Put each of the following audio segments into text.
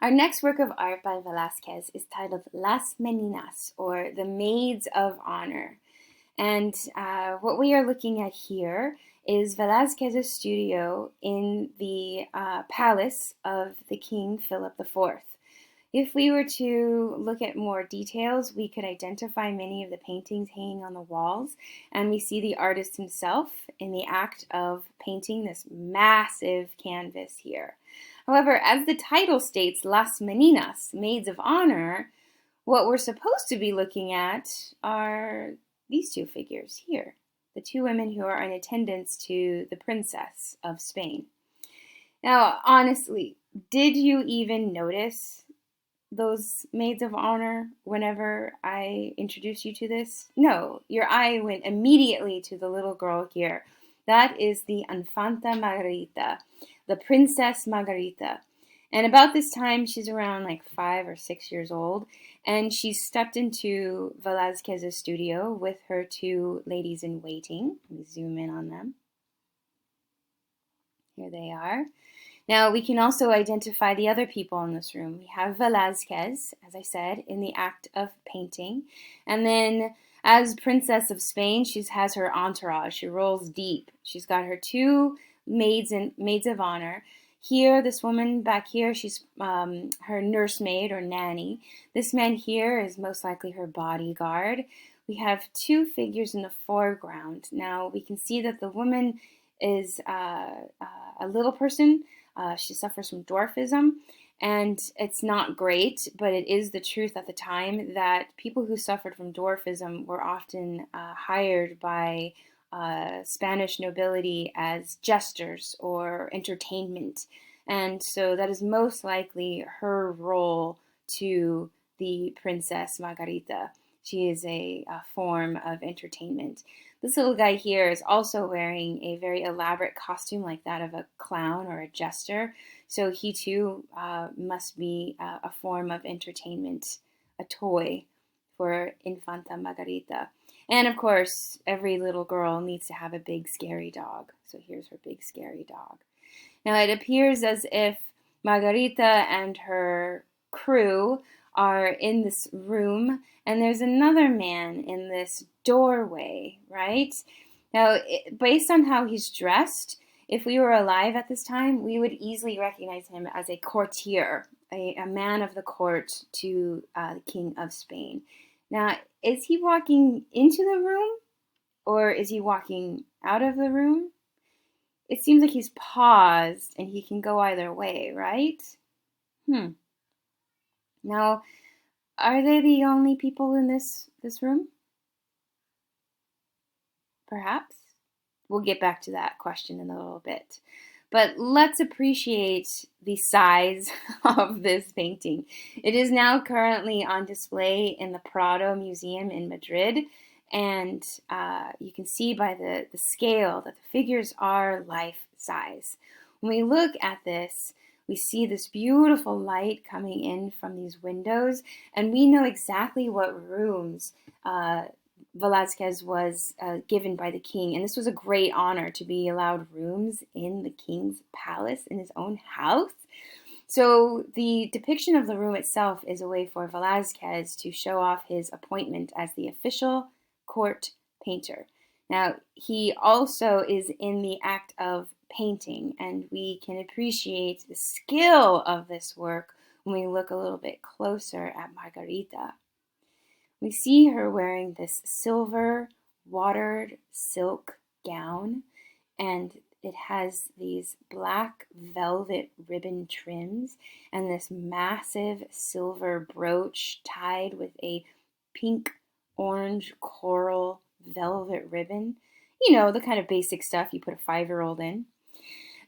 Our next work of art by Velázquez is titled Las Meninas, or The Maids of Honor. And what we are looking at here is Velázquez's studio in the palace of the King Philip IV. If we were to look at more details, we could identify many of the paintings hanging on the walls, and we see the artist himself in the act of painting this massive canvas here. However, as the title states, Las Meninas, Maids of Honor, what we're supposed to be looking at are these two figures here, the two women who are in attendance to the Princess of Spain. Now, honestly, did you even notice those maids of honor whenever I introduced you to this? No, your eye went immediately to the little girl here. That is the Infanta Margarita, the Princess Margarita. And about this time, she's around like 5 or 6 years old, and she stepped into Velázquez's studio with her two ladies in waiting. Let me zoom in on them. Here they are. Now, we can also identify the other people in this room. We have Velázquez, as I said, in the act of painting. And then, as Princess of Spain, she has her entourage. She rolls deep. She's got her two maids of honor. Here, this woman back here, she's her nursemaid or nanny. This man here is most likely her bodyguard. We have two figures in the foreground. Now, we can see that the woman is a little person. She suffers from dwarfism, and it's not great, but it is the truth at the time that people who suffered from dwarfism were often hired by Spanish nobility as jesters or entertainment. And so that is most likely her role to the Princess Margarita. She is a form of entertainment. This little guy here is also wearing a very elaborate costume like that of a clown or a jester. So he too must be a form of entertainment, a toy for Infanta Margarita. And of course, every little girl needs to have a big scary dog. So here's her big scary dog. Now it appears as if Margarita and her crew are in this room, and there's another man in this doorway, right? Now, based on how he's dressed, if we were alive at this time, we would easily recognize him as a courtier, a man of the court to the King of Spain. Now, is he walking into the room, or is he walking out of the room? It seems like he's paused, and he can go either way, right? Now, are they the only people in this room? Perhaps. We'll get back to that question in a little bit. But let's appreciate the size of this painting. It is now currently on display in the Prado Museum in Madrid. And you can see by the scale that the figures are life-size. When we look at this, we see this beautiful light coming in from these windows, and we know exactly what rooms Velázquez was given by the king. And this was a great honor to be allowed rooms in the king's palace, in his own house. So the depiction of the room itself is a way for Velázquez to show off his appointment as the official court painter. Now, he also is in the act of painting, and we can appreciate the skill of this work when we look a little bit closer at Margarita. We see her wearing this silver watered silk gown, and it has these black velvet ribbon trims and this massive silver brooch tied with a pink, orange, coral velvet ribbon. You know, the kind of basic stuff you put a 5-year-old in.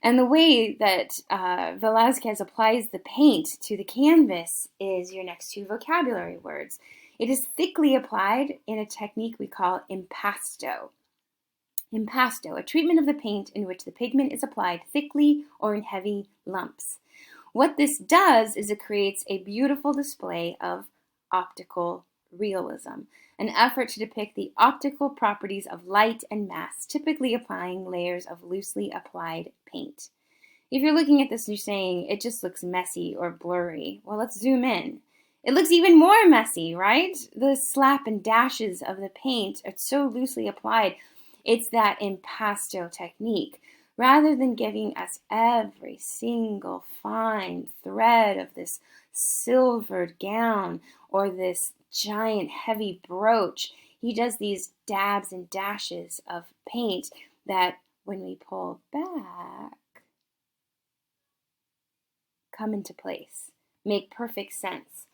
And the way that Velázquez applies the paint to the canvas is your next two vocabulary words. It is thickly applied in a technique we call impasto. Impasto, a treatment of the paint in which the pigment is applied thickly or in heavy lumps. What this does is it creates a beautiful display of optical realism, an effort to depict the optical properties of light and mass, typically applying layers of loosely applied paint. if you're looking at this and you're saying it just looks messy or blurry, well, let's zoom in. It looks even more messy, right? The slap and dashes of the paint are so loosely applied. It's that impasto technique. Rather than giving us every single fine thread of this silvered gown or this giant heavy brooch, he does these dabs and dashes of paint that when we pull back, come into place, make perfect sense.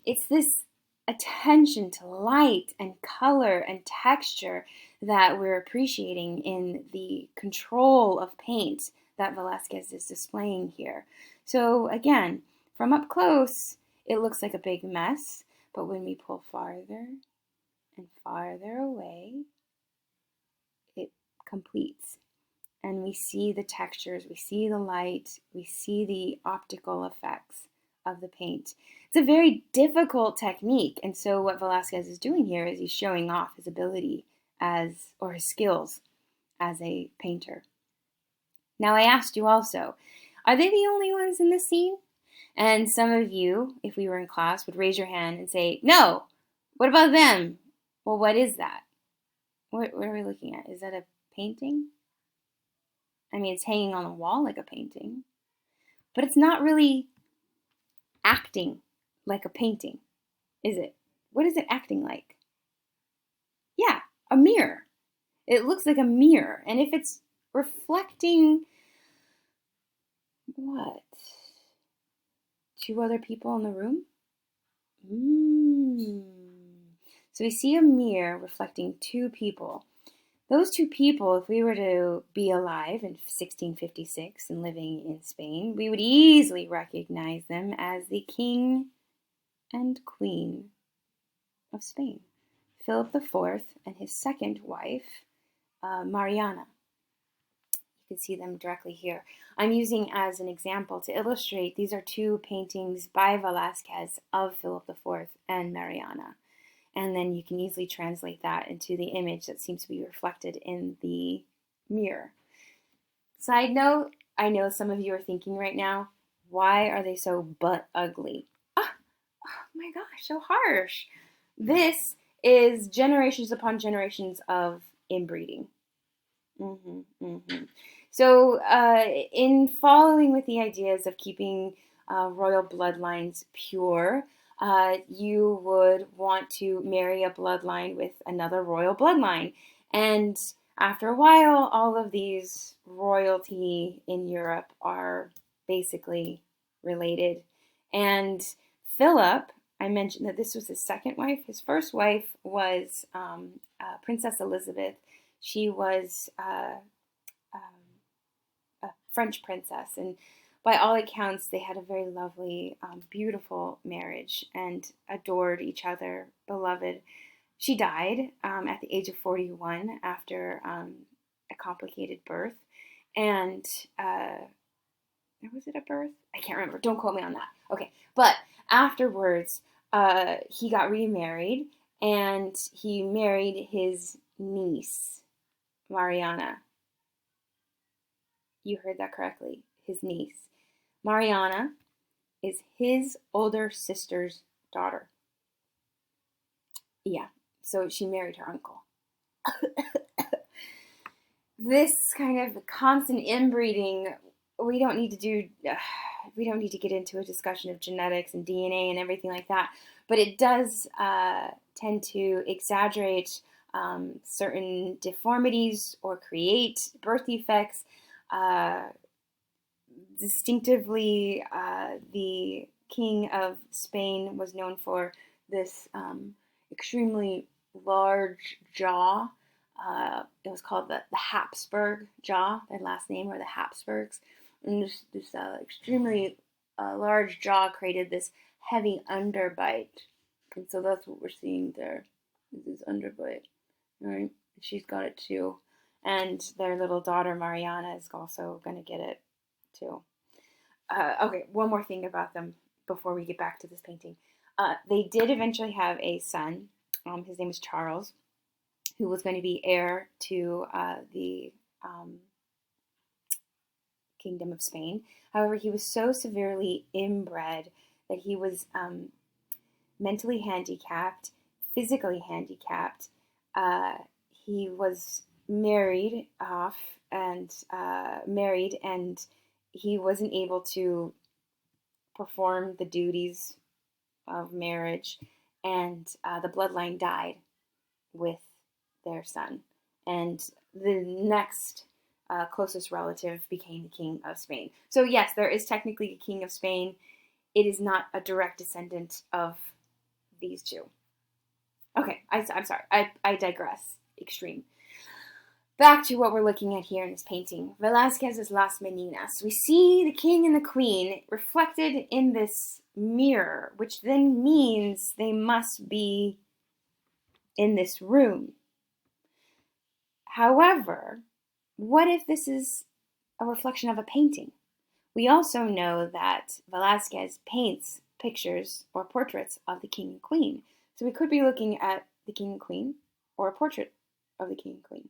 It's this attention to light and color and texture that we're appreciating in the control of paint that Velázquez is displaying here. So again, from up close, it looks like a big mess, but when we pull farther and farther away, it completes. And we see the textures, we see the light, we see the optical effects of the paint. It's a very difficult technique, and so what Velázquez is doing here is he's showing off his ability or his skills as a painter. Now I asked you also, are they the only ones in this scene? And some of you, if we were in class, would raise your hand and say, no, what about them? Well, what is that? What are we looking at? Is that a painting? I mean, it's hanging on the wall like a painting, but it's not really acting like a painting, is it? What is it acting like? Yeah, a mirror. It looks like a mirror. And if it's reflecting what? Two other people in the room? So we see a mirror reflecting two people. Those two people, if we were to be alive in 1656 and living in Spain, we would easily recognize them as the king and queen of Spain, Philip IV and his second wife, Mariana. You can see them directly here. I'm using as an example to illustrate, these are two paintings by Velázquez of Philip IV and Mariana. And then you can easily translate that into the image that seems to be reflected in the mirror. Side note, I know some of you are thinking right now, why are they so butt ugly? Oh my gosh, so harsh. This is generations upon generations of inbreeding. So in following with the ideas of keeping royal bloodlines pure, you would want to marry a bloodline with another royal bloodline. And after a while, all of these royalty in Europe are basically related. And Philip, I mentioned that this was his second wife. His first wife was Princess Elizabeth. She was a French princess, and by all accounts, they had a very lovely, beautiful marriage and adored each other, beloved. She died at the age of 41 after a complicated birth. And was it a birth? I can't remember. Don't quote me on that. Okay. But afterwards, he got remarried and he married his niece, Mariana. You heard that correctly. His niece. Mariana is his older sister's daughter. Yeah, so she married her uncle. This kind of constant inbreeding, we don't need to get into a discussion of genetics and DNA and everything like that, but it does tend to exaggerate certain deformities or create birth defects. Distinctively, the King of Spain was known for this extremely large jaw. It was called the Habsburg jaw. Their last name were the Habsburgs. And this extremely large jaw created this heavy underbite. And so that's what we're seeing there, is this underbite. Right? She's got it too. And their little daughter, Mariana, is also going to get it too. Okay, one more thing about them before we get back to this painting. They did eventually have a son. His name is Charles, who was going to be heir to the Kingdom of Spain. However, he was so severely inbred that he was mentally handicapped, physically handicapped. He was married and he wasn't able to perform the duties of marriage, and the bloodline died with their son. And the next closest relative became the King of Spain. So yes, there is technically a King of Spain. It is not a direct descendant of these two. Okay, I'm sorry. I digress. Extreme. Back to what we're looking at here in this painting. Velázquez's Las Meninas. We see the king and the queen reflected in this mirror, which then means they must be in this room. However, what if this is a reflection of a painting? We also know that Velázquez paints pictures or portraits of the king and queen. So we could be looking at the king and queen or a portrait of the king and queen.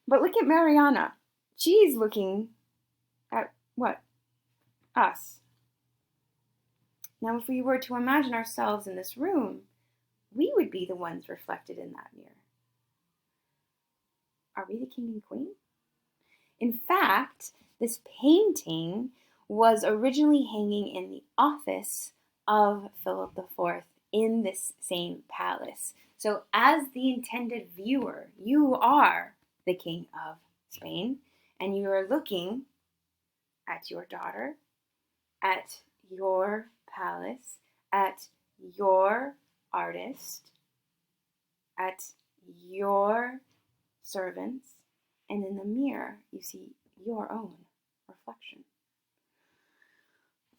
But look at Mariana. She's looking at what? Us. Now, if we were to imagine ourselves in this room, we would be the ones reflected in that mirror. Are we the king and queen? In fact, this painting was originally hanging in the office of Philip IV in this same palace. So as the intended viewer, you are the King of Spain, and you are looking at your daughter, at your palace, at your artist, at your servants, and in the mirror you see your own reflection.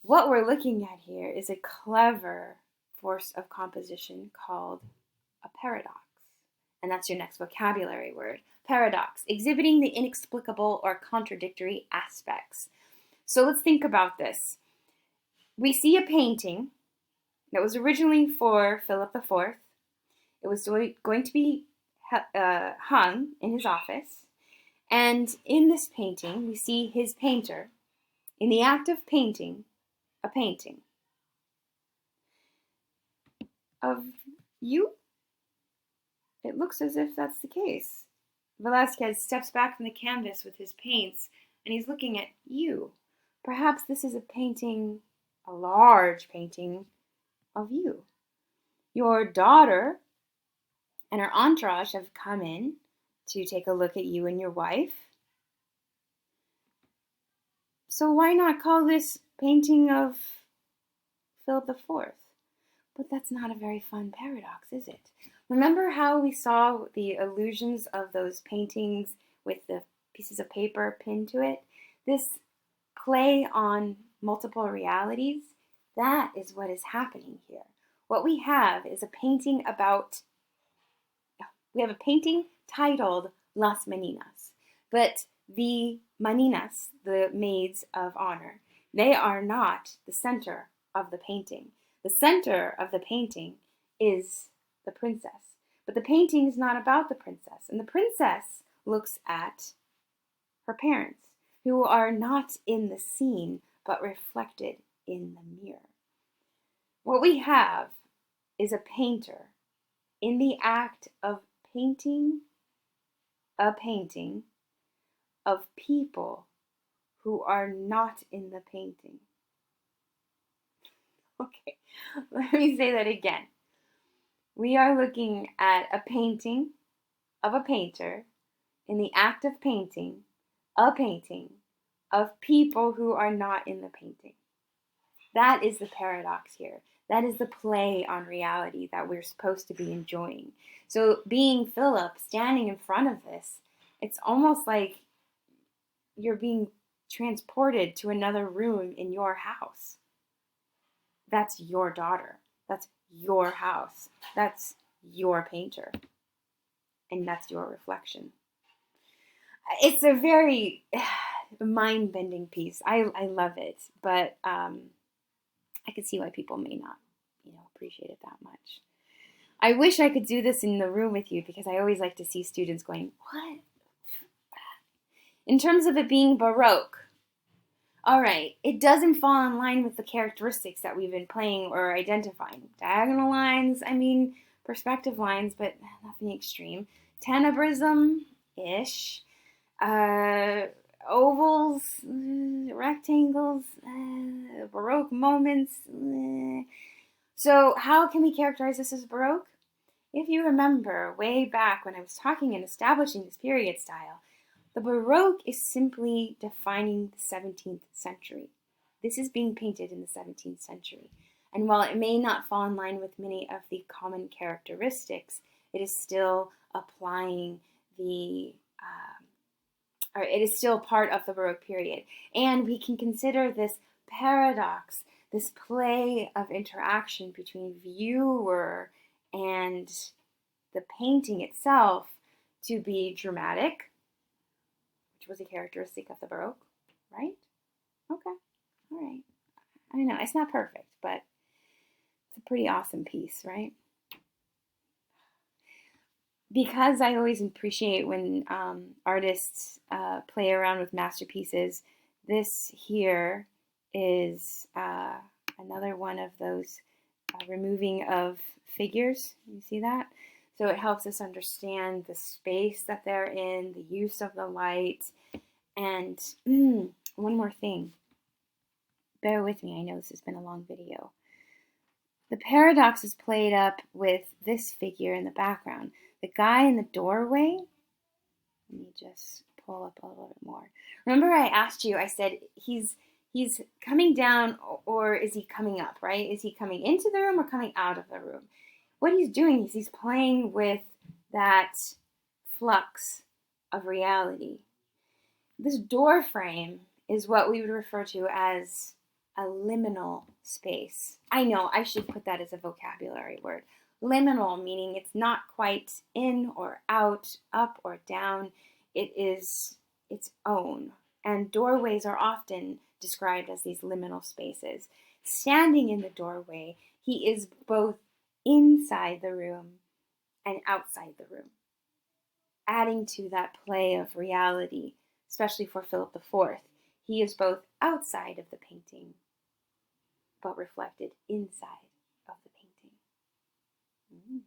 What we're looking at here is a clever force of composition called a paradox. And that's your next vocabulary word. Paradox, exhibiting the inexplicable or contradictory aspects. So let's think about this. We see a painting that was originally for Philip IV. It was going to be hung in his office. And in this painting, we see his painter in the act of painting a painting of you. It looks as if that's the case. Velázquez steps back from the canvas with his paints, and he's looking at you. Perhaps this is a painting, a large painting of you. Your daughter and her entourage have come in to take a look at you and your wife. So why not call this painting of Philip IV? But that's not a very fun paradox, is it? Remember how we saw the illusions of those paintings with the pieces of paper pinned to it? This play on multiple realities, that is what is happening here. What we have is a painting titled Las Meninas, but the Meninas, the maids of honor, they are not the center of the painting. The center of the painting is the princess. But the painting is not about the princess. And the princess looks at her parents, who are not in the scene, but reflected in the mirror. What we have is a painter in the act of painting a painting of people who are not in the painting. Okay, let me say that again. We are looking at a painting of a painter in the act of painting a painting of people who are not in the painting. That is the paradox here. That is the play on reality that we're supposed to be enjoying. So being Philip, standing in front of this, it's almost like you're being transported to another room in your house. That's your daughter. That's your house. That's your painter. And that's your reflection. It's a very mind-bending piece. I love it, but I can see why people may not, appreciate it that much. I wish I could do this in the room with you because I always like to see students going, what? In terms of it being Baroque, All right, it doesn't fall in line with the characteristics that we've been playing or identifying. Diagonal lines, I mean, perspective lines, but nothing extreme. Tenebrism-ish. Uh, Ovals, rectangles, Baroque moments. So how can we characterize this as Baroque? If you remember way back when I was talking and establishing this period style, the Baroque is simply defining the 17th century. This is being painted in the 17th century. And while it may not fall in line with many of the common characteristics, it is still applying or it is still part of the Baroque period. And we can consider this paradox, this play of interaction between viewer and the painting itself to be dramatic, which was a characteristic of the Baroque, right? Okay, all right. I know, it's not perfect, but it's a pretty awesome piece, right? Because I always appreciate when artists play around with masterpieces, this here is another one of those removing of figures. You see that? So it helps us understand the space that they're in, the use of the light, and one more thing. Bear with me, I know this has been a long video. The paradox is played up with this figure in the background. The guy in the doorway, let me just pull up a little bit more. Remember I asked you, I said, he's coming down or is he coming up, right? Is he coming into the room or coming out of the room? What he's doing is he's playing with that flux of reality. This door frame is what we would refer to as a liminal space. I know, I should put that as a vocabulary word. Liminal, meaning it's not quite in or out, up or down. It is its own. And doorways are often described as these liminal spaces. Standing in the doorway, he is both inside the room and outside the room, adding to that play of reality, especially for Philip IV. He is both outside of the painting, but reflected inside of the painting.